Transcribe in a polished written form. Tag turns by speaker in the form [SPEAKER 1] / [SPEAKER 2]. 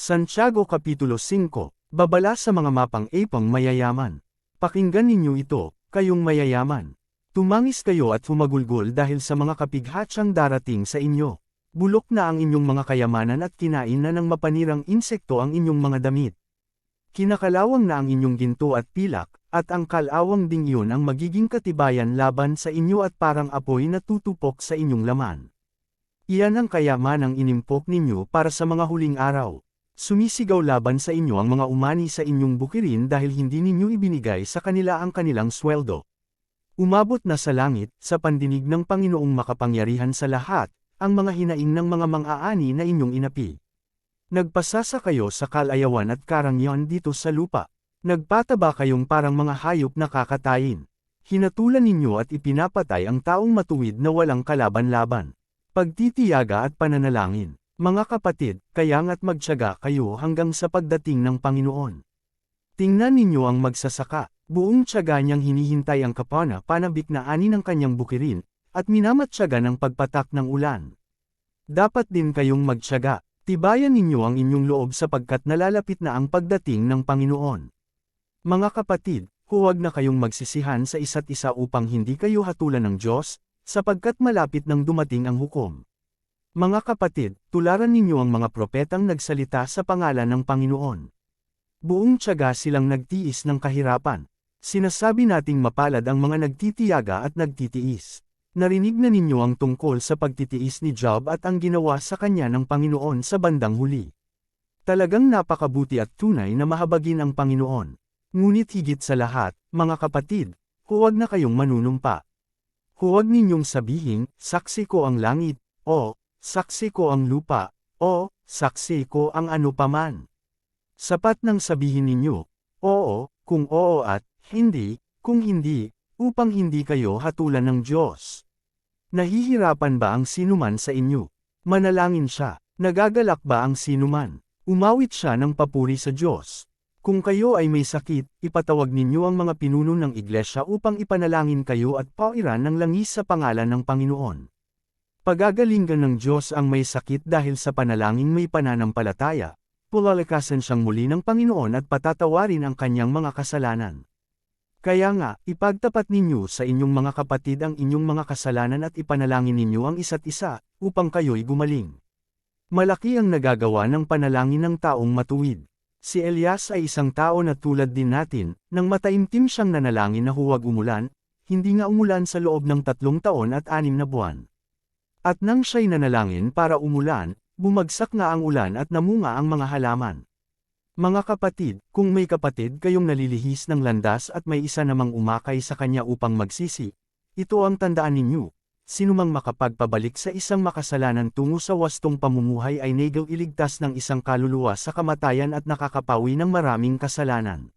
[SPEAKER 1] Santiago Kapitulo 5, Babala sa mga mapang-ipang mayayaman. Pakinggan ninyo ito, kayong mayayaman. Tumangis kayo at humagulgol dahil sa mga kapighatsang darating sa inyo. Bulok na ang inyong mga kayamanan at kinain na ng mapanirang insekto ang inyong mga damit. Kinakalawang na ang inyong ginto at pilak, at ang kalawang ding iyon ang magiging katibayan laban sa inyo at parang apoy na tutupok sa inyong laman. Iyan ang kayamanang inimpok ninyo para sa mga huling araw. Sumisigaw laban sa inyo ang mga umani sa inyong bukirin dahil hindi ninyo ibinigay sa kanila ang kanilang sweldo. Umabot na sa langit, sa pandinig ng Panginoong makapangyarihan sa lahat, ang mga hinaing ng mga mang-aani na inyong inapi. Nagpasasa kayo sa kalayawan at karangyan dito sa lupa. Nagpataba kayong parang mga hayop na kakatayin. Hinatulan ninyo at ipinapatay ang taong matuwid na walang kalaban-laban. Pagtitiyaga at pananalangin. Mga kapatid, kayanga't magtiyaga kayo hanggang sa pagdating ng Panginoon. Tingnan ninyo ang magsasaka, buong tiyaga niyang hinihintay ang kapana-panabik na ani ng kanyang bukirin, at minamatyaga ng pagpatak ng ulan. Dapat din kayong magtiyaga, tibayan ninyo ang inyong loob sapagkat nalalapit na ang pagdating ng Panginoon. Mga kapatid, huwag na kayong magsisihan sa isa't isa upang hindi kayo hatulan ng Diyos, sapagkat malapit nang dumating ang hukom. Mga kapatid, tularan ninyo ang mga propetang nagsalita sa pangalan ng Panginoon. Buong tiyaga silang nagtiis ng kahirapan. Sinasabi nating mapalad ang mga nagtitiyaga at nagtitiis. Narinig na ninyo ang tungkol sa pagtitiis ni Job at ang ginawa sa kanya ng Panginoon sa bandang huli. Talagang napakabuti at tunay na mahabagin ang Panginoon. Ngunit higit sa lahat, mga kapatid, huwag na kayong manunumpa. Huwag ninyong sabihin, saksi ko ang langit, o saksi ko ang lupa, o saksi ko ang ano paman. Sapat nang sabihin ninyo, oo, kung oo at hindi, kung hindi, upang hindi kayo hatulan ng Diyos. Nahihirapan ba ang sinuman sa inyo? Manalangin siya. Nagagalak ba ang sinuman? Umawit siya ng papuri sa Diyos. Kung kayo ay may sakit, ipatawag ninyo ang mga pinuno ng iglesia upang ipanalangin kayo at pauiran ng langis sa pangalan ng Panginoon. Pagagalingan ng Diyos ang may sakit dahil sa panalangin may pananampalataya, pulalakasan siyang muli ng Panginoon at patatawarin ang kanyang mga kasalanan. Kaya nga, ipagtapat ninyo sa inyong mga kapatid ang inyong mga kasalanan at ipanalangin ninyo ang isa't isa, upang kayo'y gumaling. Malaki ang nagagawa ng panalangin ng taong matuwid. Si Elias ay isang tao na tulad din natin, nang mataimtim siyang nanalangin na huwag umulan, hindi nga umulan sa loob ng 3 taon at 6 na buwan. At nang siya'y nanalangin para umulan, bumagsak nga ang ulan at namunga ang mga halaman. Mga kapatid, kung may kapatid kayong nalilihis ng landas at may isa namang umakay sa kanya upang magsisi, ito ang tandaan ninyo, sinumang makapagpabalik sa isang makasalanan tungo sa wastong pamumuhay ay nagaw iligtas ng isang kaluluwa sa kamatayan at nakakapawi ng maraming kasalanan.